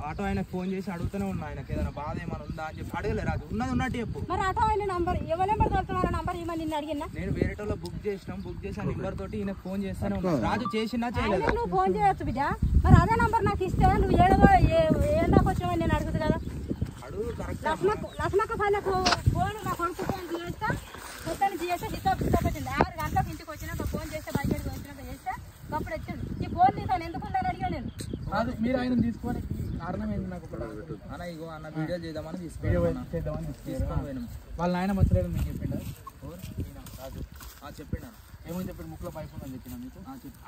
Auto ఆయనకు phone చేసి అడుగుతూనే ఉన్నా, ఆయనకి ఏదైనా బాధ ఏమైనా ఉందా అని చెప్పి అడగలే. రాజు ఉన్నది ఉన్నట్టు చెప్పు. నేను వేరేటోలో బుక్ చేసినాం, బుక్ చేసిన నెంబర్ తోటి ఈయన ఫోన్ చేస్తానే ఉన్నా. రాజు చేసినా చేయలేదు. నువ్వు ఫోన్ చేయొచ్చు బిడ్డ, మరి అదే నంబర్ నాకు ఇస్తే నువ్వు ఏడాకి వచ్చావని నేను అడుగుతుంది కదా. అడుగు కరెక్ట్. లక్ష్మక్క పైనకు ఫోన్ నా కొడుకు ఫోన్ చేస్తా, కొత్తని చేస్తే వచ్చింది 6 గంటలకు ఇంటికి వచ్చినాక ఫోన్ చేస్తే బయటకు వచ్చినాక చేస్తే అప్పుడు వచ్చింది. ఈ ఫోన్ తీసాను ఎందుకు ఉందని అడిగా నేను. మీరు ఆయన తీసుకొని కారణం ఏంటి నాకు అన్న, ఇగో అన్న వీడియో చేద్దామని తీసుకొని వాళ్ళ ఆయన మంచిగా మీకు చెప్పిండా? రాజు చెప్పిండా? ఏమని చెప్పాడు? ముక్కుల పైపు ఉందని చెప్పిన మీకు.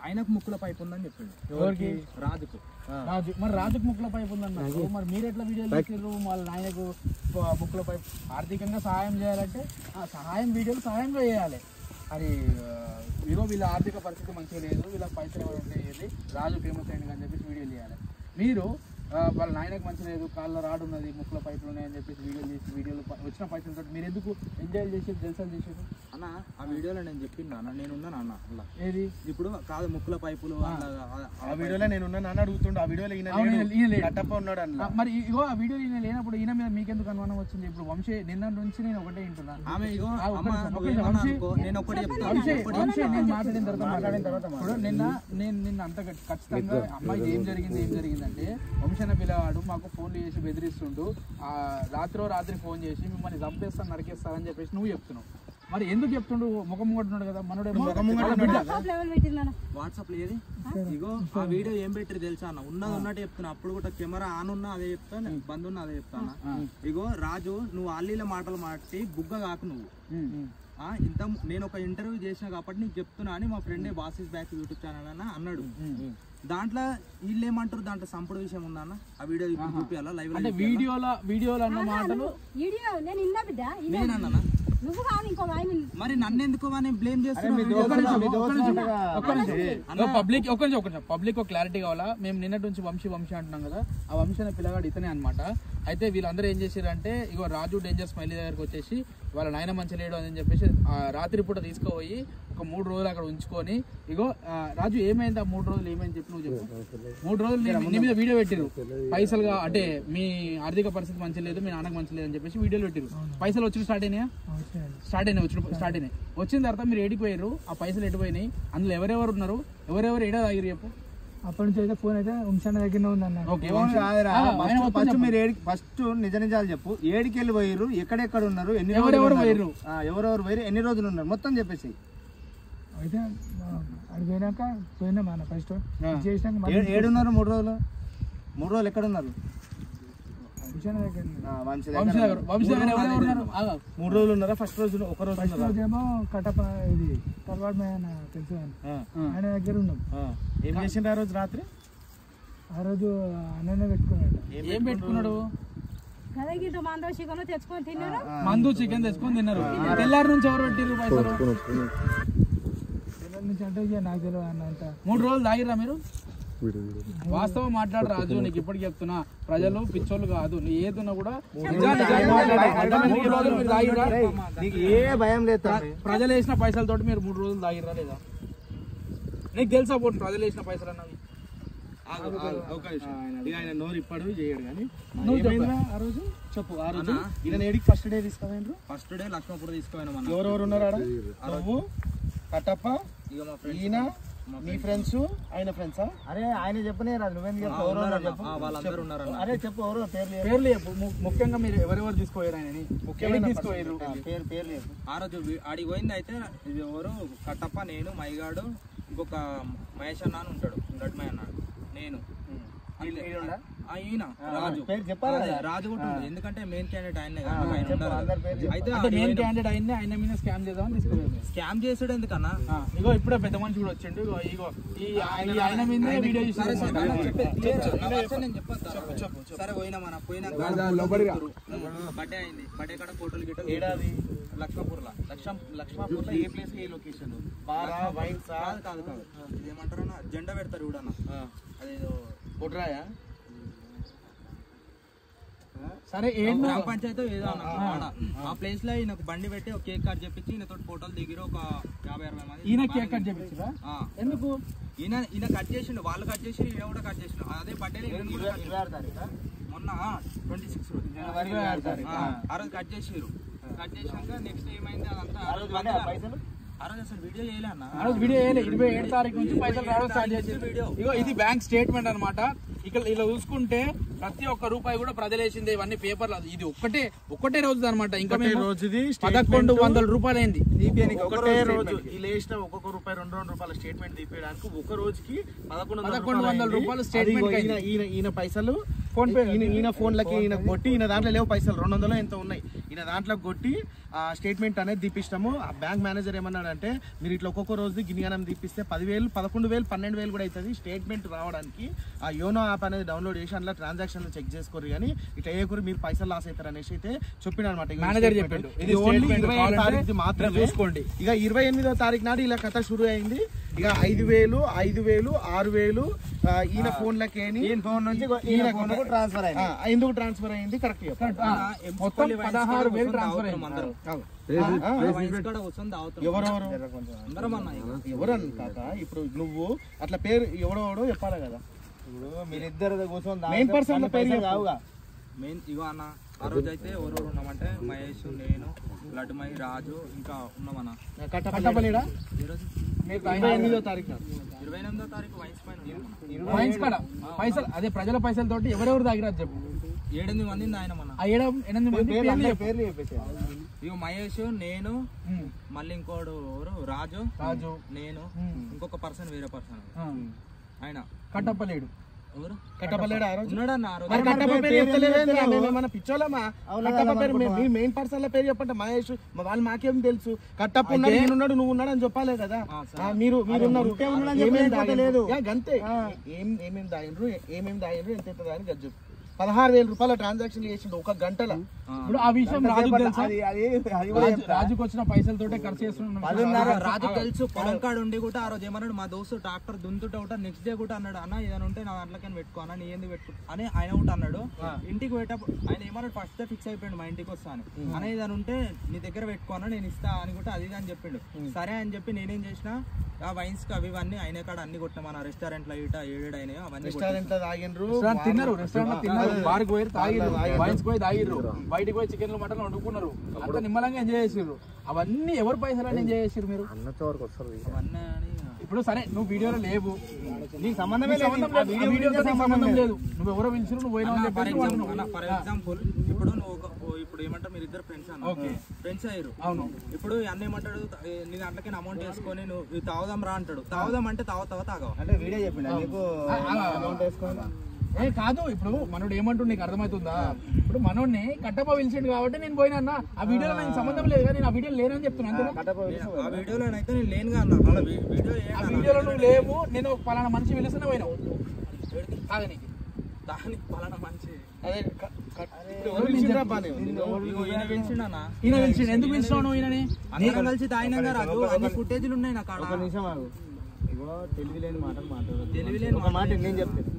ఆయనకు ముక్కుల పైపు ఉందని చెప్పిండు. ఎవరికి? రాజుకు. మరి రాజుకు ముక్కుల పైపు ఉందన్నారు, మరి మీరు ఎట్లా వీడియోలు చేసారు? వాళ్ళ ఆయనకు ముక్కుల పైపు ఆర్థికంగా సహాయం చేయాలంటే వీడియోలు సహాయంగా చేయాలి. అది ఇగో వీళ్ళ ఆర్థిక పరిస్థితి మంచిగా లేదు, వీళ్ళకి పైసలు ఎవరు ఉంటాయి, రాజు ఫేమస్ అయింది అని చెప్పేసి వీడియోలు చేయాలి. మీరు వాళ్ళ నాయనకు మంచి లేదు, కాళ్ళ రాడు ఉన్నది, ముక్కుల పైపులు ఉన్నాయని చెప్పేసి వీడియోలు వచ్చిన పైసలతో మీరు ఎందుకు ఎంజాయ్ చేసి జల్సాలు చేసారు అన్న? ఆ వీడియోలో నేను చెప్పింది అన్న, నేనున్నాను అన్న. అలా ఏది ఇప్పుడు కాదు, ముక్కుల పైపులు ఆ వీడియోలో నేనున్నాను అన్న అడుగుతుండే. ఆ వీడియోలో కట్టప్ప ఉన్నాడు అన్న. మరి ఇగో ఆ వీడియో ఈయన లేనప్పుడు ఈయన మీద మీకెందుకు అనుమానం వచ్చింది? ఇప్పుడు వంశీ నిన్న నుంచి నేను ఒకటే వింటున్నాను. నేను మాట్లాడిన తర్వాత నిన్న అంత ఖచ్చితంగా అమ్మాయి ఏం జరిగిందంటే, వంశన పిల్లవాడు మాకు ఫోన్లు చేసి బెదిరిస్తుండు, రాత్రి ఫోన్ చేసి మిమ్మల్ని చంపేస్తాను నరికేస్తారని చెప్పేసి నువ్వు చెప్తున్నావు. మరి ఎందుకు చెప్తుండు? ముఖం కొట్టున్నాడు కదా మనోడే. వాట్సాప్ లేదు. ఇగో ఆ వీడియో ఏం పెట్టారు తెలుసా అన్న? ఉన్నట్టు చెప్తున్నా. అప్పుడు కూడా కెమెరా ఆన్ ఉన్నా అదే చెప్తాను, బంద్ ఉన్నా అదే చెప్తాను. ఇగో రాజు, నువ్వు అల్లీల మాటలు మాట్టి బుగ్గ కాకు నువ్వు. ఇంత నేను ఒక ఇంటర్వ్యూ చేసిన కాబట్టి నీకు చెప్తున్నా అని మా ఫ్రెండ్ బాసిస్ బ్యాక్ యూట్యూబ్ ఛానల్ అన్న అన్నాడు. దాంట్లో వీళ్ళు ఏమంటారు, దాంట్లో సంపూర్ణ విషయం ఉందా అన్న? ఆ వీడియో చూపించాలా లైవ్? అంటే వీడియోలో అన్న మాటలు నేనన్నా. మరి నన్ను ఎందుకు బ్లేమ్ చేస్తున్నా? పబ్లిక్ క్లారిటీ కావాలా? మేము నిన్నటి నుంచి వంశీ అంటున్నాం కదా, ఆ వంశీ అనే పిల్లగాడు ఇతనే అనమాట. అయితే వీళ్ళందరూ ఏం చేశారంటే, ఇగో రాజు డేంజర్ స్మైలీ దగ్గరకు వచ్చేసి వాళ్ళ నాయన మంచి లేడు అని చెప్పేసి రాత్రి పూట తీసుకుపోయి ఒక 3 రోజులు అక్కడ ఉంచుకొని, ఇగో రాజు ఏమైంది, ఆ 3 రోజులు ఏమైంది చెప్పి నువ్వు చెప్పు. 3 రోజులు నీ మీద వీడియో పెట్టిరు, పైసలుగా అంటే మీ ఆర్థిక పరిస్థితి మంచి లేదు, మీ నాన్నకు మంచి లేదని చెప్పేసి వీడియోలు పెట్టిరు. పైసలు వచ్చి స్టార్ట్ అయినాయి. వచ్చిన తర్వాత మీరు ఏడికి పోయారు, ఆ పైసలు ఎడిపోయినాయి, అందులో ఎవరెవరు ఉన్నారు, ఎవరెవరు ఏడా తాగిరు చెప్పు. అప్పటి నుంచి అయితే ఫోన్ అయితే వంశాన దగ్గరనే ఉందన్న. ఫస్ట్ నిజాలు చెప్పు. ఏడికి వెళ్ళి పోయారు, ఎక్కడెక్కడ ఉన్నారు, ఎవరెవరు పోయారు, ఎన్ని రోజులు ఉన్నారు మొత్తం చెప్పేసి. అయితే అది పోయినాక పోయినా మన ఫస్ట్ చేసినాక ఏడున్నారు 3 రోజులు. 3 రోజులు ఎక్కడ ఉన్నారు? 3 రోజులు ఉన్నారా? ఫస్ట్ రోజు ఒక రోజు ఏమో కట్టప్ప ఇది తర్వాత తెలుసు ఆయన దగ్గర ఉన్నాం. ఏం చేసిండు ఆ రోజు రాత్రి? ఆ రోజు అన్ననే పెట్టుకున్నాడు. ఏం పెట్టుకున్నాడు? మందు చికెన్ తెచ్చుకొని తిన్నారు. తెల్లారి నుంచి ఎవరు పెట్టిరు పైసలు? తెల్లారి నుంచి అంటే నాకు తెలియదు అన్న. 3 రోజులు తాగిరా మీరు? వాస్తవం మాట్లాడు రాజు, నీకు ఇప్పటికి చెప్తున్నా, ప్రజలు పిచ్చోళ్ళు కాదు, నీ ఏదున్నా కూడా ప్రజలు వేసిన పైసలతో మీరు 3 రోజులు తాగిరా లేదా? నీకు తెలుసా పోటీ ప్రజలు వేసిన పైసలు అన్నవి? ఆయన నోరు ఇప్పడు చేయడు కానీ ఆ రోజు చెప్పు. ఆ రోజు ఈయన ఏడికి ఫస్ట్ డే తీసుకోవాలి. ఫస్ట్ డే లక్ష్మణపూర్ తీసుకోవాలి. ఎవరెవరు ఉన్నారు? నువ్వు, కట్టప్ప, ఈయన, మీ ఫ్రెండ్స్, ఆయన ఫ్రెండ్సా? అరే ఆయన చెప్పనే రాదు, నువ్వేందుకు చెప్పు. అరే చెప్పు, ఎవరో పేర్లు చెప్పు. ముఖ్యంగా మీరు ఎవరెవరు తీసుకోయారు ఆయనని? ముఖ్యంగా తీసుకోయారు పేర్లు చెప్పు. ఆ రోజు ఆడికి పోయింది అయితే ఇది ఎవరు? కట్టప్ప, నేను, మైగాడు, ఇంకొక మహేష్ అన్న అని ఉంటాడు, గడ్మయ్య అన్న, నేను, ఈయన రాజు. రాజు కూడా ఎందుకంటే మెయిన్ క్యాండిడేట్ ఆయనే కదా. అయితే మెయిన్ క్యాండిడేట్ ఆయనే, ఆయన మీద స్కామ్ చేద్దామని తీసుకోలేదు. స్కామ్ చేసాడు ఎందుకన్నా? ఇగో ఇప్పుడే పెద్ద మనిషి కూడా వచ్చిండు. ఇగో ఈ ఆయన మీద వీడియో చేస్తాను. సరే పోయినా మన పోయినాక బర్త్డే అయింది. బర్త్డే కాడ ఫోటోలు గిట్టలు. ఏడాది లక్ష్మపూర్లో. లక్ష్మపూర్లో ఏ ప్లేస్, ఏ లొకేషన్? బారా, వైన్స్? కాదు ఇదేమంటారు అన్న, జెండా పెడతారు చూడన్న, అదేదో బొడ్రాయా సరే గ్రామ పంచాయతీ ఏదో అన్న ఆ ప్లేస్ లో ఈయనకు బండి పెట్టి ఒక కేక్ కట్ చేపించి ఈయనతో ఫోటోలు దిగిరు ఒక 50-60 మంది. ఈయన కేక్ కట్ చేపించరా? ఎందుకు? ఈయన కట్ చేసిండు, వాళ్ళు కట్ చేసి ఈయన కూడా కట్ చేసిండు. అదే బర్త్డే మొన్న 26 ఆ రోజు కట్ చేసిరు. కట్ చేసినాక నెక్స్ట్ ఏమైంది అదంతా ఆ రోజు అసలు వీడియో చేయలే అన్న. ఆ రోజు వీడియో చేయలే. 27 తారీఖు నుంచి పైసలు రావడం స్టార్ట్ చేసి వీడియో. ఇగో ఇది బ్యాంక్ స్టేట్మెంట్ అన్నమాట. ఇక్కడ ఇలా చూసుకుంటే ప్రతి ఒక్క రూపాయి కూడా ప్రజలు వేసింది. ఇవన్నీ పేపర్లు. ఇది ఒక్కటే రోజు అనమాట. ఇంకా రోజుది 1100 రూపాయలు అయింది. ఒకటే రోజు ఇలా వేసిన ఒక్కొక్క రూపాయి 2 రూపాయల స్టేట్మెంట్ తీపేయడానికి ఒక రోజుకి 1100 రూపాయలు స్టేట్మెంట్. ఈయన పైసలు ఫోన్ పే, ఈయన ఫోన్లకి ఈయన కొట్టి, ఈయన దాంట్లో లేవు పైసలు 200 ఎంత ఉన్నాయి. ఈయన దాంట్లో కొట్టి ఆ స్టేట్మెంట్ అనేది తీపిస్తాము. ఆ బ్యాంక్ మేనేజర్ ఏమన్నాడంటే మీరు ఇట్లా ఒక్కొక్క రోజు గినియానం తీపిస్తే 10,000, 11,000, 12,000 కూడా అవుతుంది స్టేట్మెంట్ రావడానికి. ఆ యోనో యాప్ అనేది డౌన్లోడ్ చేసి అందులో ట్రాన్సాక్షన్లు చెక్ చేసుకోరు, కానీ ఇట్లా ఏకూరు మీరు పైసలు లాస్ అవుతారు అనేసి అయితే చెప్పిన అనమాట మేనేజర్ చెప్పాడు. ఇది ఓన్లీ 28వ తారీఖు మాత్రమే చూసుకోండి. ఇక 28వ తారీఖు నాడు ఇలా కథ షురు అయింది. ఇక 5,000, 5,000, 6,000 ఈయన ఫోన్లకి ట్రాన్స్ఫర్ అయింది. ఎందుకు ట్రాన్స్ఫర్ అయింది కరెక్ట్ మొత్తం 16,000 ట్రాన్స్ఫర్ అయింది. ఎవరన్నా కాక ఇప్పుడు నువ్వు అట్లా పేరు ఎవడో చెప్పాలి కదా. ఇప్పుడు మీరిద్దరు కూర్చొని మెయిన్ పర్సన్ పేరు కావుగా. మెయిన్ ఇగో అన్న ఆ రోజు అయితే ఎవరెవరు ఉన్నామంటే మహేష్, నేను, లడ్డుమై, రాజు ఇంకా ఉన్నామన్న. కట్టపల్లిడా 28వ తారీఖు 28వ తారీఖు వైన్స్ కాడ పైసలు అదే ప్రజల పైసలతోటి ఎవరెవరు తాగిరా చెప్పు. 8 మంది ఆయన మన. ఆ 8 మంది పేర్లు చెప్పేసి ఇగో మహేష్, నేను, మళ్ళీ ఇంకోడు ఎవరు రాజు, నేను, ఇంకొక పర్సన్ వేరే పర్సన్ ఆయన కట్టపల్లేడు. ఎవరు కట్టపల్లేడు ఉన్నాడన్న. పిచ్చోళ్ళమా మెయిన్ పర్సన్ పేరు చెప్పండి. మహేష్ వాళ్ళు మాకేం తెలుసు. కట్టప్ప ఉన్నాడు, నేనున్నాడు, నువ్వు ఉన్నాడు అని చెప్పాలి కదా. మీరున్నారు గంతే. ఏమేమి దాగినరు ఎంత అవుతుంది అని గజ్జు 16,000 రూపాయల ట్రాన్సాక్షన్ చేసిండు ఒక గంటల. ఇప్పుడు ఆ విషయం రాజుకు తెలుసా? రాజుకు వచ్చిన పైసలతోటే ఖర్చు చేస్తున్నాడు. రాజు తెలుసు. పొలం కాడు ఉండి కూడా ఆ రోజు ఏమన్నాడు, మా దోస్తు ట్రాక్టర్ దున్నుతుంటే కూడా నెక్స్ట్ డే కూడా అన్నాడు, అన్న ఏదైనా ఉంటే నా దాంట్లోకి పెట్టుకో అన్న, నీ ఏంది పెట్టుకో అని ఆయన ఒకటి అన్నాడు. ఇంటికి పోయేటప్పుడు ఆయన ఏమన్నాడు, ఫస్ట్ ఫిక్స్ అయిపోయాడు మా ఇంటికి వస్తా అని. అన్న ఏదైనా ఉంటే నీ దగ్గర పెట్టుకో అన్న, నేను ఇస్తా అని కూడా అది అని చెప్పిండు. సరే అని చెప్పి నేనేం చేసిన, ఆ వైన్స్ కి అవి అన్ని ఆయన కాడ అన్ని కొట్టిన మన రెస్టారెంట్ లో ఇట 7 అయినాయి. అవన్నీ రెస్టారెంట్ లో తాగినరు, తిన్నారు, రెస్టారెంట్ లో తిన్నారు, బార్కి పోయి తాగిర్రు, వైన్స్ పోయి తాగిర్రు, బయటకు పోయి చికెన్ మటన్ వండుకున్నారు, అంతా నిమ్మలంగా ఎంజాయ్ చేసిర్రు. అవన్నీ ఎవరి పైసలు ఎంజాయ్ చేసిర్రు మీరు? అవన్నీ. ఇప్పుడు సరే నువ్వు వీడియోలో లేవు, నీకు సంబంధం లేదు, నువ్వు ఎవరో పిలిచిరు, నువ్వు పోయినా. ఫర్ ఎగ్జాంపుల్ ఇప్పుడు నువ్వు ఇప్పుడు ఏమంటారు, మీరు ఇద్దరు ఫ్రెండ్స్ అన్న, ఫ్రెండ్స్ అయ్యారు. అవును. ఇప్పుడు అన్న ఏమంటాడు, నీ దాంట్లోకి అమౌంట్ వేసుకొని నువ్వు తాగుదాం రా అంటాడు. తాగుదాం అంటే తాగవు అంటే వీడియో చెప్పిండు నీకు అమౌంట్ వేసుకొని. కాదు, ఇప్పుడు మనోడు ఏమంటుండు నీకు అర్థమవుతుందా? ఇప్పుడు మనోడిని కట్టప్ప పిలిచిండు కాబట్టి నేను పోయినా. ఆ వీడియోలో నాకు సంబంధం లేదు కానీ నేను ఆ వీడియో లేనని చెప్తున్నాను. ఆ వీడియోలో అయితే నేను లేనుగా అన్న. ఆ వీడియోలో నువ్వు లేవు, నేను పలానా మనిషి పిలుస్తూనే పోయినావు తాగనీకి. దానికి పలానా మనిషి ఈయన పిలిచిండు. ఎందుకు పిలిచినావు నువ్వు ఈయనని? అందరం కలిసి తాగినాక రాజు అన్ని ఫుటేజ్లు ఉన్నాయి నాకు. ఇగో తెలివిలేని మాటలు మాట్లాడు. తెలివిలేని ఒక మాట నేను చెప్తాను.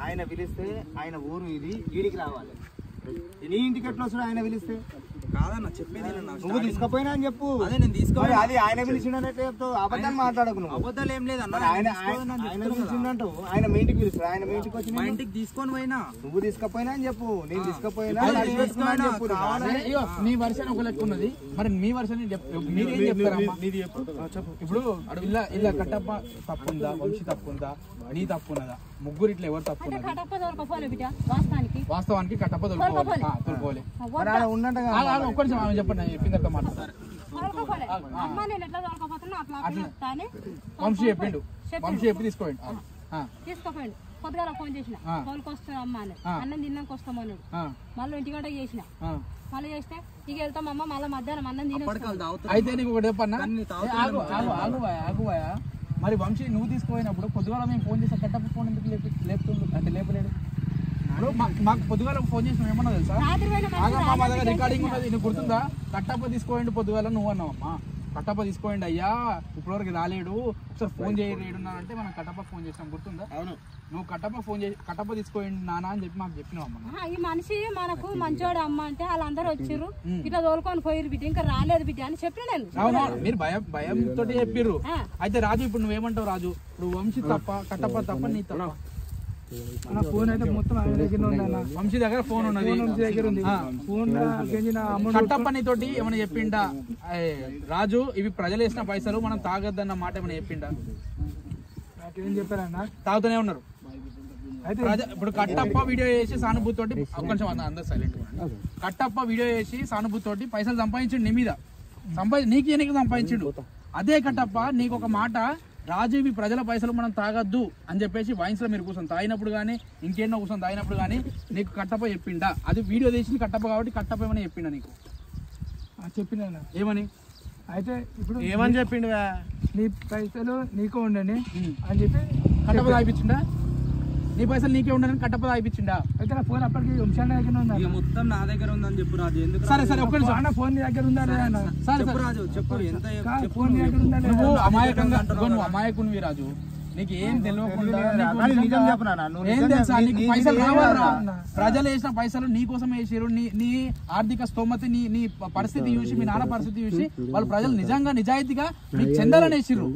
ఆయన పిలిస్తే ఆయన ఊరు ఇది, వీడికి రావాలి. నీ ఇంటికి ఎట్లా వస్తాడు ఆయన పిలిస్తే? కాదన్న చెప్పేది నువ్వు తీసుకుపోయినా అని చెప్పు. అదే నేను తీసుకోవాలి. అది ఆయన పిలిచిండనట్టు చెప్తావు, అబద్ధాన్ని మాట్లాడకు నువ్వు. అబద్ధాలు ఏం లేదన్న. ఆయన పిలిచిండంటావు, ఆయన మీ ఇంటికి పిలుస్తాడు, ఆయన మీ ఇంటికి వచ్చి మా ఇంటికి తీసుకొని పోయినా. నువ్వు తీసుకుపోయినా అని చెప్పు, నేను తీసుకుపోయినా చెప్పు. నీ వర్షన్ ఒక లెక్క ఉన్నది, మరి మీ వర్షన్ మీరేం చెప్తారా? ఇప్పుడు ఇలా కట్టప్ప తప్పు ఉందా, వంశీ తప్పు ఉందా, నీ తప్పు ఉన్నదా, ముగ్గురు ఇట్లా ఎవరు తప్పు ఉన్నది? వాస్తవానికి కట్టప్ప తోలుకోవాలి. ఒక్క నిమిషం ఆమె చెప్పండి, నేను చెప్పిన తర్వాత మాట్లాడతారు. వంశీ చెప్పిండు, వంశీ చెప్పి తీసుకోపోయిండు. పొద్దుగాల ఫోన్ చేసిన, తోలుకు వస్తాం అమ్మ అని, అన్నం తిన్నాక వస్తామన్నాడు. మళ్ళీ 1 గంట చేసిన, మళ్ళీ చేస్తే ఇక వెళ్తామమ్మ, మళ్ళీ మధ్యాహ్నం అన్నం తిన. అయితే నీకు ఒకటి చెప్పన్నా, ఆగువాయా. మరి వంశీ నువ్వు తీసుకుపోయినప్పుడు పొద్దుగాల మేము ఫోన్ చేసా, కట్టప్ప ఫోన్ ఎందుకు లేపుతుండు అంటే లేపలేడు? ఇప్పుడు మాకు పొద్దుగాల ఫోన్ చేసిన ఏమన్నా తెలుసా? మా దగ్గర రికార్డింగ్ ఉన్నది, నీకు గుర్తుందా? కట్టప్ప తీసుకోండి పొద్దుగాల నువ్వు అన్నావమ్మా. కట్టప్ప తీసుకోండి అయ్యా ఇప్పటివరకు రాలేడు ఒకసారి ఫోన్ చేయలేడు అంటే మనం కట్టప్ప ఫోన్ చేసినాం గుర్తుందా? అవును. నువ్వు కట్టప్ప ఫోన్ చేసి కట్టప్ప తీసుకోండి నాన్న అని చెప్పి మాకు చెప్పినావు అమ్మ. ఈ మనిషి మనకు మంచోడు అమ్మ అంటే వాళ్ళందరూ వచ్చిర్రు ఇట్లా తోలుకొని పోయిరు బిడ్డ ఇంకా రాలేదు బిడ్డ అని చెప్పిన నేను. అవును మీరు భయంతో చెప్పిర్రు. అయితే రాజు ఇప్పుడు నువ్వేమంటావు రాజు? ఇప్పుడు వంశీ తప్ప కట్టప్ప తప్ప నీ తప్ప? ఫోన్ అయితే మొత్తం ఆయన దగ్గర ఉంది. వంశీ దగ్గర ఫోన్ ఉన్నది, దగ్గర ఉంది. ఫోన్ కట్టప్ప నీతోటి ఏమైనా చెప్పిండా రాజు ఇవి ప్రజలు వేసిన పైసలు మనం తాగొద్దన్న మాట ఏమైనా చెప్పిండా? నాకేం చెప్పారన్నా తాగుతూనే ఉన్నారు. ఇప్పుడు కట్టప్ప వీడియో చేసి సానుభూతితోటి కొంచెం అందరు సైలెంట్. కట్టప్ప వీడియో చేసి సానుభూతితోటి పైసలు సంపాదించిండు నీ మీద, నీకు ఎన్నిక సంపాదించిండు. అదే కట్టప్ప నీకు ఒక మాట రాజు ఇవి ప్రజల పైసలు మనం తాగద్దు అని చెప్పేసి వైన్స్ లో మీరు కూర్చొని తాగినప్పుడు కానీ ఇంకేన్నో కూర్చొని తాగినప్పుడు కానీ నీకు కట్టప్ప చెప్పిండా? అది వీడియో తీసి కట్టప్ప కాబట్టి కట్టప్ప ఏమైనా చెప్పిండా నీకు? చెప్పినా ఏమని? అయితే ఇప్పుడు ఏమని చెప్పిండు? నీ పైసలు నీకు ఉండండి అని చెప్పి కట్టప్ప తాగిపించిండా? నీ పైసలు నీకే ఉండని కట్టప్ప తాగిపించిండా? అయితే నా ఫోన్ అప్పటికి వంశాల దగ్గర ఉంది, మొత్తం నా దగ్గర ఉందని చెప్పు రాజు. ఎందుకు? సరే సరే ఒక్క నిమిషం. ఫోన్ నీ దగ్గర ఉందా లేదా? సరే రాజు చెప్పు, ఎంత ఫోన్ నీ దగ్గర ఉందా? నువ్వు అమాయకంగా నువ్వు అమాయకునివి రాజు. నీకు ఏం తెలియకుండా ఏం తెలుసా? నీకు పైసలు రావాలరా? ప్రజలు వేసిన పైసలు నీ కోసం వేసారు. నీ ఆర్థిక స్తోమత నీ పరిస్థితి చూసి, మీ నాన్న పరిస్థితి చూసి వాళ్ళు ప్రజలు నిజంగా నిజాయితీగా నీకు చెందాలని వేసిర్రు.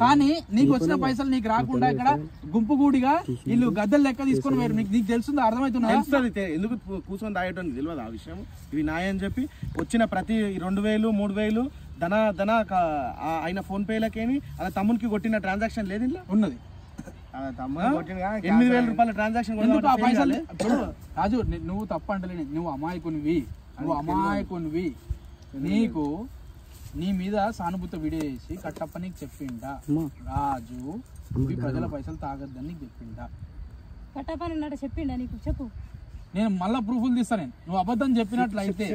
కానీ నీకు వచ్చిన పైసలు నీకు రాకుండా ఇక్కడ గుంపుగూడిగా వీళ్ళు గద్దెలు లెక్క తీసుకొని పోయారు. నీకు తెలుస్తుందా? అర్థమవుతుందా? ఎందుకు కూర్చొని తాగటం తెలియదు ఆ విషయం. ఇవి నాయని చెప్పి వచ్చిన ప్రతి 2000 3000 ధన ఆయన ఫోన్ పేలకేని అలా తమ్మునికి కొట్టిన ట్రాన్సాక్షన్ లేదు ఇంట్లో ఉన్నది. 8,000 రూపాయల ట్రాన్సాక్షన్ రాజు నువ్వు తప్ప అంటలే. నువ్వు అమాయకునివి. నీకు నీ మీద సానుభూతి వీడియో చేసి కట్టప్ప నీకు చెప్పిండా రాజు ఇవి ప్రజల పైసలు తాగద్దని నీకు చెప్పిండా? కట్టప్ప అన్నట్టు చెప్పిండా నీకు? చెప్పు. నేను మళ్ళా ప్రూఫ్లు తీస్తా. నువ్వు అబద్ధం చెప్పినట్లయితే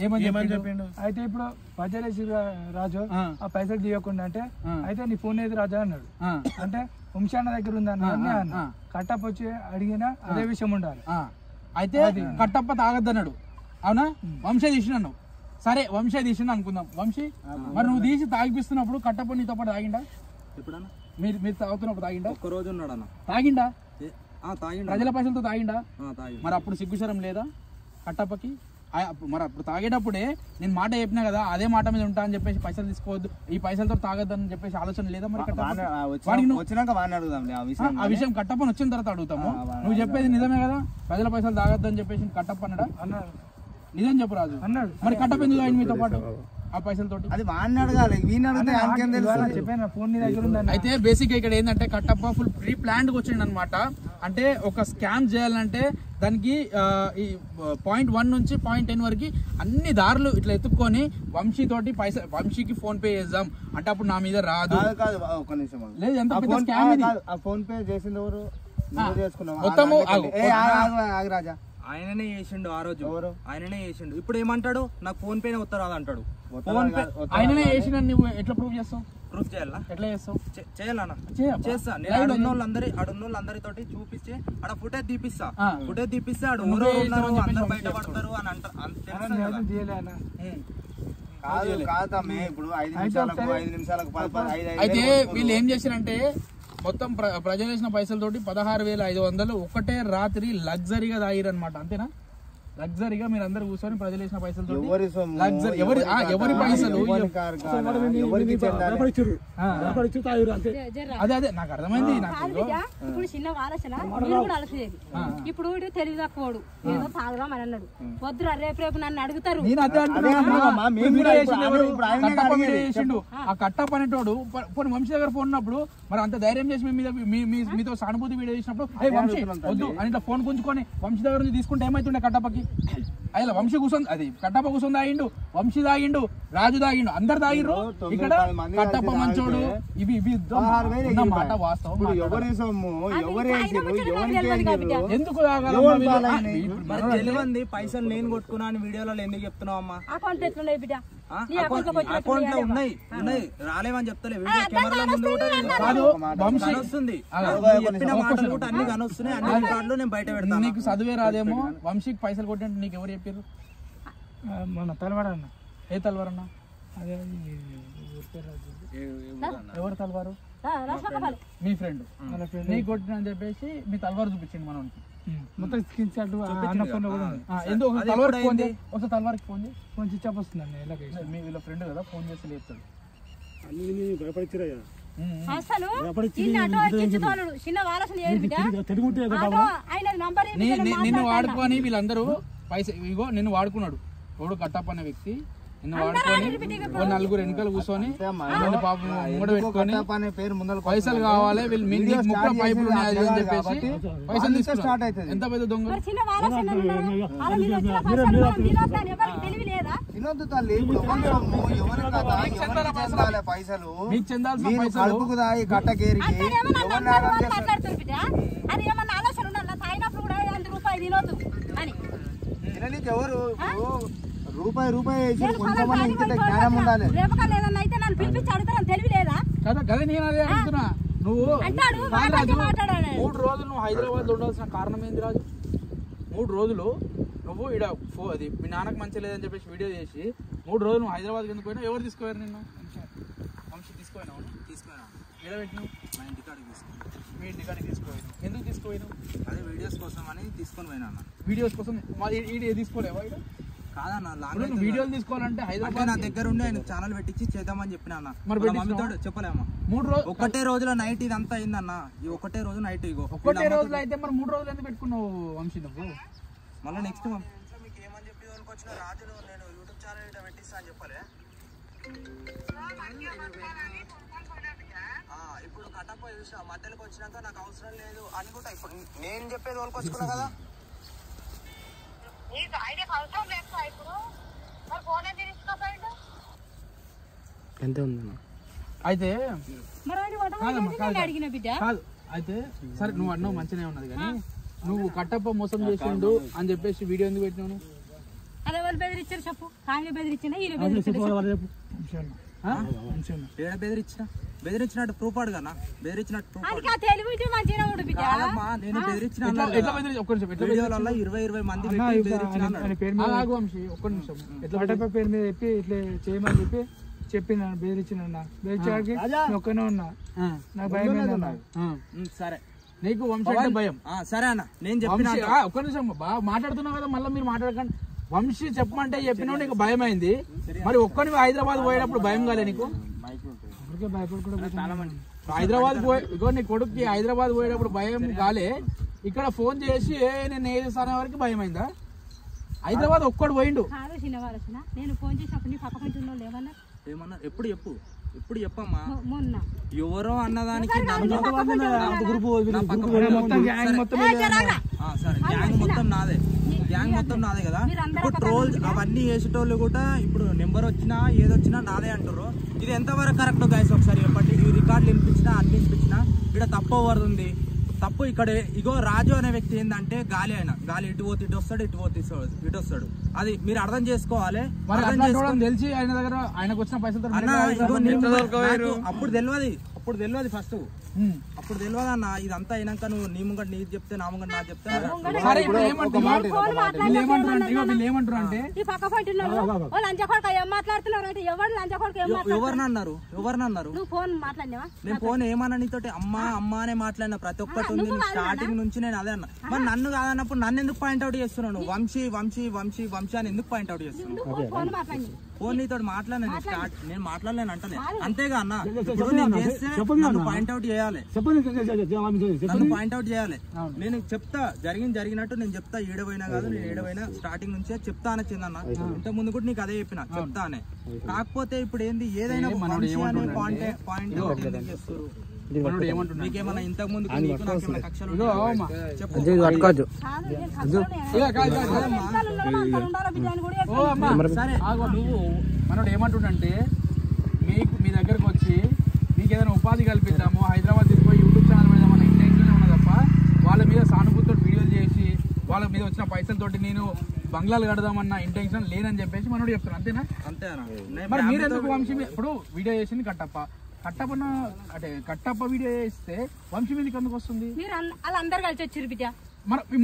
ఏమని చెప్పిండు? అయితే ఇప్పుడు ప్రజలేసి రాజు ఆ పైసలు తీయకుండా అంటే అయితే నీ ఫోన్ ఏది రాజా అన్నాడు. అంటే వంశాన్న దగ్గర ఉందన్న కట్టప్ప వచ్చి అడిగినా అదే విషయం ఉండాలి. అయితే కట్టప్ప తాగద్దన్నాడు అవునా? వంశీ తీసినాను. సరే వంశీ తీసిన అనుకుందాం. వంశీ మరి నువ్వు తీసి తాగిపిస్తున్నప్పుడు కట్టప్ప నీతో పాటు తాగిండా? ఎప్పుడన్నా మీరు తాగుతున్నప్పుడు తాగిండా? ఒక్క రోజు ఉన్నాడన్న. తాగిండా? తాగిండా? ప్రజల పైసలతో తాగిండా? మరి అప్పుడు సిగ్గుశరం లేదా కట్టప్పకి? మరి అప్పుడు తాగేటప్పుడే నేను మాట చెప్పినా కదా, అదే మాట మీద ఉంటా అని చెప్పేసి పైసలు తీసుకోవద్దు, ఈ పైసలతో తాగొద్దని చెప్పేసి ఆలోచన లేదా? మరి ఆ విషయం కట్టప్పని వచ్చిన తర్వాత అడుగుతాము. నువ్వు చెప్పేది నిజమే కదా, ప్రజల పైసలు తాగొద్దని చెప్పేసి కట్టప్ప అన్నాడా? అన్నాడు. నిజం చెప్పు రాజు. అన్నాడు. మరి కట్టప్ప ఎందుకు ఆయన మీతో పాటు ఆ పైసలతోటి? అది వాడిని అడగాలి, వీడిని అడిగితే. అయితే బేసిక్ గా ఇక్కడ ఏంటంటే కట్టప్ప ఫుల్ ప్రీ ప్లాన్డ్ గా వచ్చిండు అనమాట. అంటే ఒక స్కామ్ చేయాలంటే దానికి ఈ పాయింట్ 1 నుంచి పాయింట్ 10 వరకు అన్ని దారులు ఇట్లా ఎత్తుక్కొని వంశీ తోటి పైసలు, వంశీకి ఫోన్ పే చేద్దాం అంటే అప్పుడు నా మీద రాదు. లేదు ఎంత పెద్ద స్కామ్ ఇది. ఫోన్ పే చేసింది ఎవరు? మొత్తము రాజా ఆయననే చేసిండు ఆ రోజు. ఆయననే చేసిండు. ఇప్పుడు ఏమంటాడు? నాకు ఫోన్ పే వస్తారా అంటాడు. ఫోన్ పే ఆయననే చేసిన. నువ్వు ఎట్లా ప్రూవ్ చేస్తావు? ప్రూఫ్ చేయాలా? ఎట్లా చేస్తావు? చేయాలన్నా చేస్తా. నేను అడున్నోళ్ళందరితోటి చూపించి ఆడ ఫుటేజ్ తీపిస్తా. ఫుటేజ్ తీపిస్తే ఆడు అందరూ బయటపడతారు అని అంటారు. అయితే వీళ్ళు ఏం చేశారంటే మొత్తం ప్రజలు వేసిన పైసలతోటి 16,500 ఒకటే రాత్రి లగ్జరీగా తాగిరనమాట. అంతేనా? లగ్జరీగా మీరు అందరు కూర్చొని ప్రజలు వేసిన పైసలతో ఎవరి పైసలు అదే నాకు అర్థమైంది. ఇప్పుడు చిన్న ఆలోచన మీరు కూడా ఆలోచించేది. ఇప్పుడు తెలివి తక్కువడు ఏదో తాగుదాం అని అన్నాడు. వద్దురా రేపు నన్ను అడుగుతారు. చేసిండు ఆ కట్టప్ప అనేటోడు. పోనీ వంశీ దగ్గర ఫోన్ ఉన్నప్పుడు మరి అంత ధైర్యం చేసి మీతో సానుభూతి వీడియో చేసినప్పుడు వంశీ వద్దు అని ఇట్లా ఫోన్ గుంజుకొని వంశీ దగ్గర నుంచి తీసుకుంటే ఏమైతుండే కట్టప్పకి? అయ్యా వంశీ కూర్చొని అది కట్టప్ప కూర్చొని తాగిండు, వంశీ తాగిండు, రాజు తాగిండు, అందరు తాగిర్రు. ఇక్కడ కట్టప్ప మంచోడు. ఇవి మాట వాస్తవం. ఎందుకు తెలియంది పైసలు నేను కొట్టుకున్నా అని వీడియోలో ఎందుకు చెప్తున్నావు అమ్మా? అకౌంట్ ఎట్లున్నాయి బిడ్డ? అకౌంట్ లో ఉన్నాయి రాలేవని చెప్తలే. కెమెరాల ముందు వస్తుంది. చెప్పిన మాటలు కూడా అన్ని కనొస్తున్నాయి. అన్ని రికార్డులు నేను బయట పెడతాను. నీకు చదివే రాదేమో. వంశీకి పైసలు కొట్టినట్టు నీకు ఎవరు చెప్పారు? మన తలవారు అన్న. ఏ తలవారు అన్న? ఎవరు తలవారు? లక్ష్మక్కపల్లి మీ ఫ్రెండ్ నీకు కొట్టిన అని చెప్పేసి మీ తలవారు చూపించండి మనకి మొత్తం స్క్రీన్ షాట్ ఎందుకు ఒక తలవారికి ఫోన్ చేయి, ఒకసారి తలవారికి ఫోన్ చేయి. ఫోన్ స్విచ్ ఆఫ్ వస్తుందండి. మీ వీళ్ళ ఫ్రెండ్ కదా, ఫోన్ చేసి లేపుతాడు. అసలు చిన్న ఆలోచన నిన్ను వాడుకొని వీళ్ళందరూ పైసా ఇగో నిన్ను వాడుకున్నాడు ఎవడు కట్టప్ప అనే వ్యక్తి. నిన్ను వాడుకొని నలుగురు వెనకాల కూర్చొని పాపం ముంగడ పెట్టుకొని పైసలు కావాలి వీళ్ళు మీకు ముక్క పైపులు ఉన్నాయి అని చెప్పేసి పైసలు తీసుకుంటారు. ఎంత పెద్ద దొంగ పైసలు మీకు చెందాల్సిన పైసలు ఎవరు రూపాయి రూపాయి జ్ఞానం ఉండాలి కదా. నేను అదే అడుగుతున్నా. నువ్వు 3 రోజులు నువ్వు హైదరాబాద్ లో ఉండాల్సిన కారణం ఏంది రాజు? 3 రోజులు నువ్వు ఇక్కడ అది మీ నాన్నకు మంచి లేదని చెప్పేసి వీడియో చేసి 3 రోజులు నువ్వు హైదరాబాద్కి ఎందుకు పోయినావు? ఎవరు తీసుకుపోయారు నిన్ను? వంశీ తీసుకుపోయినావు? ఎడబెట్టినావు? మా ఇంటికాడికి తీసుకుని మీ ఇంటికాడికి తీసుకుపోయినావు. ఎందుకు తీసుకుపోయినావు? అదే వీడియోస్ కోసం అని తీసుకొని పోయినా అన్న. వీడియోస్ కోసం తీసుకోలేవా? కాదన్న వీడియోలు తీసుకోవాలంటే హైదరాబాద్ నా దగ్గర ఉండి ఆయన ఛానల్ పెట్టించి చేద్దామని చెప్పిన అన్న. మరి మమ్మీతో చెప్పలేమా? 3 రోజులు ఒకటే రోజులో నైట్ ఇదంతా అయిందన్న. ఈ ఒకటే రోజు నైట్ ఇగో ఒకటే రోజులు అయితే మరి 3 రోజులు ఎందుకు పెట్టుకున్నావు వంశీ నువ్వు? మళ్ళీ నెక్స్ట్ మీకు ఏమని చెప్పి వచ్చిన రాజును నేను యూట్యూబ్ ఛానల్ ఇట్లా పెట్టిస్తా అని చెప్పలే. ఇప్పుడు కట్టప్ప చూసా మధ్యలోకి వచ్చినాక నాకు అవసరం లేదు అని కూడా ఇప్పుడు నేను చెప్పేది వాళ్ళకొచ్చుకున్నా కదా. ఎంత ఉందన్న? అయితే అడిగిన బిడ్డ కాదు. అయితే సరే నువ్వు అన్నావు మంచిగానే ఉన్నది కానీ నువ్వు కట్టప్ప మోసం చేసిండు అని చెప్పేసి వీడియో ఎందుకు పెట్టినావు? అదే వాళ్ళు బెదిరించారు చెప్పు. కాంగ్రెస్ బెదిరించినా ఈయన బెదిరించారు. బెదిరించినట్టు ప్రూఫ్ అడుగునా? బెదిరించినట్టు ప్రూఫ్ అందుకే ఆ తెలివి మంచిగా ఉండు బిడ్డ. నేను బెదిరించిన ఎట్లా బెదిరి ఒక్క నిమిషం ఎట్లా వీడియోలలో 20 మంది పెట్టి బెదిరించిన ఆగు వంశీ ఒక్క నిమిషం. ఎట్లా కట్టప్ప పేరు మీద చెప్పి ఇట్లా చేయమని చెప్పిన బెదిరించిన బెదిరించాకి ఒక్కనే ఉన్నా. నాకు భయం ఏందన్నా. సరే నీకు వంశీ అంటే భయం? సరే అన్న నేను చెప్పిన ఒక్క నిమిషం బాగా మాట్లాడుతున్నావు కదా, మళ్ళీ మీరు మాట్లాడకండి. వంశీ చెప్పమంటే చెప్పినావు నీకు భయం అయింది. మరి ఒక్కని హైదరాబాద్ పోయేటప్పుడు భయం కాలే నీకు? హైదరాబాద్ ఇగో నీ కొడుక్కి హైదరాబాద్ పోయేటప్పుడు భయం కాలే? ఇక్కడ ఫోన్ చేసి నేను ఏది చేస్తానే వరకు భయం అయిందా? హైదరాబాద్ ఒక్కడు పోయిండు. నేను ఫోన్ చేసినప్పుడు నీ పక్క కొంచెం లేవన్నా ఏమన్నా ఎప్పుడు చెప్పమ్మా. మొన్న ఎవరో అన్నదానికి సరే గ్యాంగ్ మొత్తం నాదే కదా. ఇప్పుడు ట్రోల్ అవన్నీ వేసేటోళ్ళు కూడా ఇప్పుడు నెంబర్ వచ్చినా ఏదొచ్చినా నాదే అంటారు. ఇది ఎంతవరకు కరెక్ట్ గైస్ ఒకసారి చెప్పండి. ఈ రికార్డులు వినిపించినా అన్ని వినిపించినా ఇక్కడ తప్పు ఎవరిది ఉంది? తప్పు ఇక్కడ ఇగో రాజు అనే వ్యక్తి ఏంటంటే గాలి ఇటు పోతే ఇటు వస్తాడు, ఇటు పోతే ఇటు వస్తాడు. అది మీరు అర్థం చేసుకోవాలి. తెలిసి ఆయన దగ్గర ఆయనకు వచ్చిన పైసలు అప్పుడు తెలియదు ఫస్ట్ అప్పుడు తెలియదు అన్న. ఇదంతా అయినాక నువ్వు నీ ముంగట నీకు చెప్తే నా ముంగట నాకు చెప్తే ఏమంటారు అంటే ఎవరినన్నారు? నేను ఫోన్ ఏమన్నా నీతోటి అమ్మా అనే మాట్లాడినా ప్రతి ఒక్కటి ఉంది. స్టార్టింగ్ నుంచి నేను అదే అన్నా. మరి నన్ను కాదన్నప్పుడు నన్ను ఎందుకు పాయింట్అవుట్ చేస్తున్నాను? వంశీ అని ఎందుకు పాయింట్అవుట్ చేస్తున్నాను? ఫోన్ నీతో మాట్లాడినా నేను మాట్లాడలేను అంటలే. అంతేగా అన్న. ఇప్పుడు నేను చేస్తే నన్ను పాయింట్అవుట్ చేయాలి. నేను చెప్తా జరిగినట్టు నేను చెప్తా. ఏడవైనా కాదు నేను ఏడవైనా స్టార్టింగ్ నుంచే చెప్తా అని చిన్న ఇంత ముందు కూడా నీకు అదే చెప్పిన చెప్తా అనే. కాకపోతే ఇప్పుడు ఏంది ఏదైనా పాయింట్ చేస్తారు. మీకేమన్నా ఇంతకు ముందు కక్షలు మనోడు ఏమంటుండంటే మీ దగ్గరకు వచ్చి మీకు ఏదైనా ఉపాధి కల్పిద్దాము, హైదరాబాద్ తీసుకుపోయి యూట్యూబ్ ఛానల్ పెడదామన్న ఇంటెన్షన్ ఉన్నది తప్ప వాళ్ళ మీద సానుభూతితో వీడియోలు చేసి వాళ్ళ మీద వచ్చిన పైసలతోటి నేను బంగ్లాలు కడదామన్న ఇంటెన్షన్ లేనని చెప్పేసి మనోడు చెప్తున్నాను. అంతేనా? అంతేనా? మరి మీరెందుకు వంశీ ఇప్పుడు వీడియో చేసింది కట్టప్పను అంటే కట్టప్ప వీడియో చేస్తే వంశీ మీదకి ఎందుకు వస్తుంది? వాళ్ళందరూ కలిసి వచ్చారు బిడ్డ.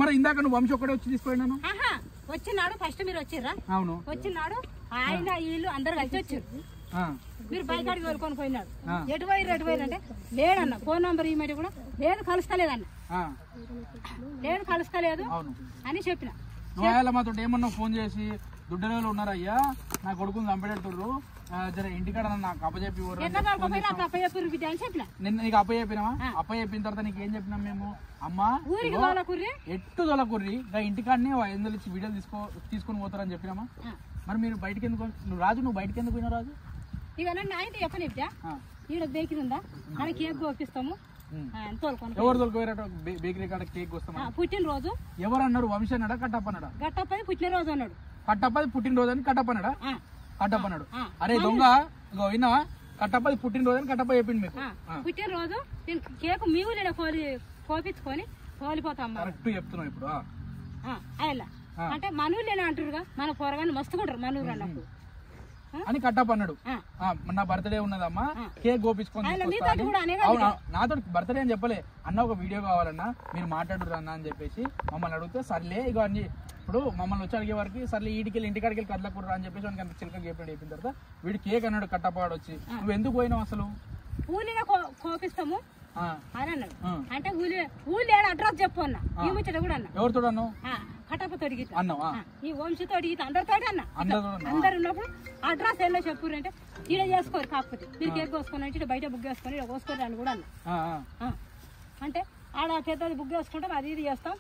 మరి ఇందాక నువ్వు వంశీ ఒక్కడే వచ్చి తీసుకుపోయినాను వచ్చినాడు. ఫస్ట్ మీరు వచ్చిర్రా? అవును వచ్చినాడు. ఆయన వీళ్ళు అందరు కలిసి వచ్చారు. మీరు బైక్ అడిగి తోలుకొని పోయినాడు. ఎటు పోయిరు అంటే లేడన్న. ఫోన్ నంబర్ ఇవ్వమంటే కూడా లేదు, కలుస్తలేదన్న. లేదు కలుస్తలేదు అని చెప్పిన. మాతో ఏమన్నా ఫోన్ చేసి దుడ్డలో ఉన్నారయ్యా, నా కొడుకుని చంపేటట్టుర్రు, జర ఇంటికాడ నాకు అప్పచెప్పి నిన్న నీకు అప్పచెప్పినావా? అప్పచెప్పిన తర్వాత నీకు ఏం చెప్పినాం మేము? అమ్మా ఎట్టు తొలకుర్రి ఇంటికాడనే 500 ఇచ్చి వీడియోలు తీసుకొని పోతారని చెప్పినామా? మరి మీరు బయటకి ఎందుకు నువ్వు బయటకి ఎందుకు పోయినావు రాజు? ఇక నన్ను ఆయన చెప్పనిప్తా ఈడ బేకరీ ఉందా అక్కడ కేక్ కోపిస్తాము. ఎవరు తోలుకోయారట బేకరీ కాడ కేక్ వస్తామా? పుట్టినరోజు ఎవరు అన్నారు? వంశీ అన్నాడా కట్టప్ప అన్నాడా? గట్టప్పది పుట్టినరోజు అన్నాడు. కట్టప్పది పుట్టినరోజు అని కట్టప్ప అన్నాడా? కట్టప్ప అన్నాడు. అరే దొంగ విన్నావా? కట్టప్పది పుట్టినరోజు అని కట్టప్ప చెప్పింది మీకు. పుట్టినరోజు కేక్ మేము నేను కోపించుకొని తోలిపోతాం. కరెక్ట్ చెప్తున్నావు ఇప్పుడు. అలా అంటే మనూరులేనా అంటారుగా, మన పోరగాన్ని మస్తుకుంటారు మనూరు అన్నప్పుడు అని కట్టప్ప అన్నాడు. నా బర్త్డే ఉన్నదమ్మా, కేక్ గోపించుకొని నాతో బర్త్డే అని చెప్పలే అన్న, ఒక వీడియో కావాలన్నా మీరు మాట్లాడురు అన్న అని చెప్పేసి మమ్మల్ని అడిగితే సర్లే ఇక అన్ని ఇప్పుడు మమ్మల్ని వచ్చి అడిగే వరకు సర్లే ఇంటికెళ్ళి ఇంటికాడికి వెళ్ళి కదలకూడరా అని చెప్పేసి వానికి చిలక చెప్పిన తర్వాత వీడి కేక్ అన్నాడు కట్టప్పవాడు వచ్చి. నువ్వు ఎందుకు పోయినావు అసలు? ఊళ్ళో కోపిస్తాము అని అన్నాడు. అంటే ఊళ్ళో అడ్రస్ చెప్పు అన్న. ఈ ముచ్చట కూడా అన్న. ఎవరితో అన్నావు? కట్టప్ప తోడికి అన్నావా? ఈ వంశతో అందరితో అన్న. అందరు ఉన్నప్పుడు అడ్రస్ ఎలా చెప్పు అంటే ఈడ చేసుకోరు, కాకపోతే మీరు కేక్ కోసుకొని అంటే బయట బుక్ చేసుకొని ఇలా కోసుకోరు అని కూడా అన్న. అంటే ఆడ పెద్దది బుక్ చేసుకుంటాం, అది ఇది చేస్తాం.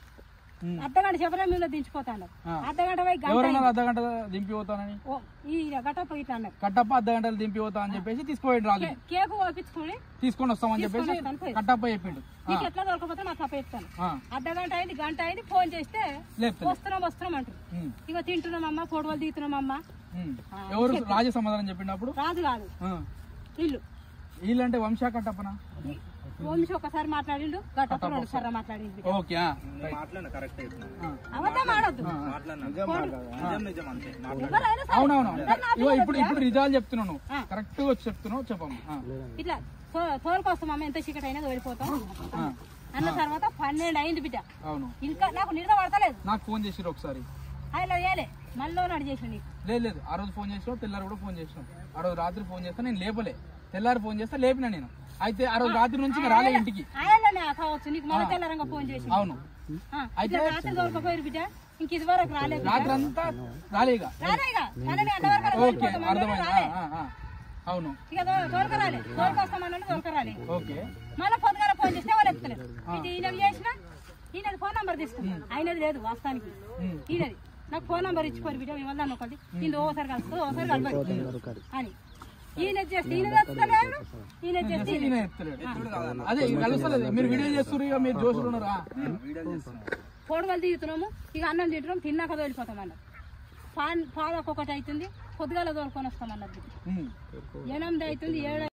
అర్ధగంట చెప్పరా మేము దించిపోతాను. అర్ధగంట అర్ధగంట దింపిపోతానని ఈ గట్టప్ప ఇట్లా అన్నారు. కట్టప్ప అర్ధగంటలు దింపిపోతా అని చెప్పేసి తీసుకుపోయాడు రాజు. కేక్ కోపించుకొని తీసుకొని వస్తామని చెప్పేసి కట్టప్ప చెప్పిండు. నీకు ఎట్లా దొరకపోతే నాకు అప్ప చెప్తాను. అర్ధగంట అయింది, గంట అయింది, ఫోన్ చేస్తే వస్తున్నాం అంటారు. ఇక తింటున్నామమ్మా, ఫోటోలు దిగుతున్నామమ్మా. ఎవరు రాజు సమాధానం చెప్పినప్పుడు? రాజు కాదు, ఇల్లు. ఇల్లు అంటే వంశా కట్టప్పనా? వంశీ ఒకసారి మాట్లాడిండు, గట్టప్ప 2 సార్లు మాట్లాడిండు. అబద్ధం ఆడొద్దు. అవునవును, ఇప్పుడు నిజాలు చెప్తున్నాను, కరెక్ట్ గా చెప్తున్నావు, చెప్పమ్మా. ఇట్లా తోలుకొస్తామమ్మ, ఎంత చీకటి అయినా తోలిపోతాం అన్న తర్వాత 12 అయింది బిడ్డ. అవును, ఇంకా నాకు నిద్ర పడతలేదు. నాకు ఫోన్ చేసిరు ఒకసారి. అలా వేయలే, మళ్ళీ నాడు చేసి నీకు లేదు ఆ రోజు ఫోన్ చేసినావు, తెల్లారు కూడా ఫోన్ చేసినావు. ఆ రోజు రాత్రి ఫోన్ చేస్తా నేను లేపలే, తెల్లారి ఫోన్ చేస్తా లేపినా నేను. అయితే ఆ రోజు రాత్రి నుంచి రాలే ఇంటికి. కావచ్చు నీకు మళ్ళీ తెల్లారంగా ఫోన్ చేసి. అవును, అయితే రాత్రి దొరకపోయారు బిడ్డ, ఇంక ఇది వరకు రాలేదు. రాత్రి అంతా రాలేగా. ఓకే, అర్థమైంది. అవును, ఇక దొరకరాలే, దొరకొస్తామన్నాడు, దొరకరాలే. ఓకే, మళ్ళీ పొద్దుగాల ఫోన్ చేస్తే వాళ్ళు ఎత్తుతలేదు. ఇది ఈయనకి చేసిన, ఈయనది ఫోన్ నంబర్ తీసుకున్నాను. ఆయనది లేదు వాస్తవానికి, ఈయనది. నాకు ఫోన్ నంబర్ ఇచ్చుకోరు బిడ్డ, ఇవ్వదాన్ని ఒకటి ఇది ఓసారి కలుస్తుంది, ఓసారి కలవాలి అని. ఈయన చేస్తే ఈయన ఎత్తలేడు, ఈయన చేస్తే ఈయన ఎత్తలేడు. అదే కలుస్తలేదు. మీరు వీడియో చేస్తున్నారు, మీరు చూస్తున్నారా? ఫోటోలు దిగుతున్నాము, ఇక అన్నం తింటున్నాం, తిన్నాక తోలిపోతాం అన్నారు. పాదకు 1 అవుతుంది, పొద్దుగాల తోలుకొని వస్తామన్నారు. 8 అవుతుంది, 7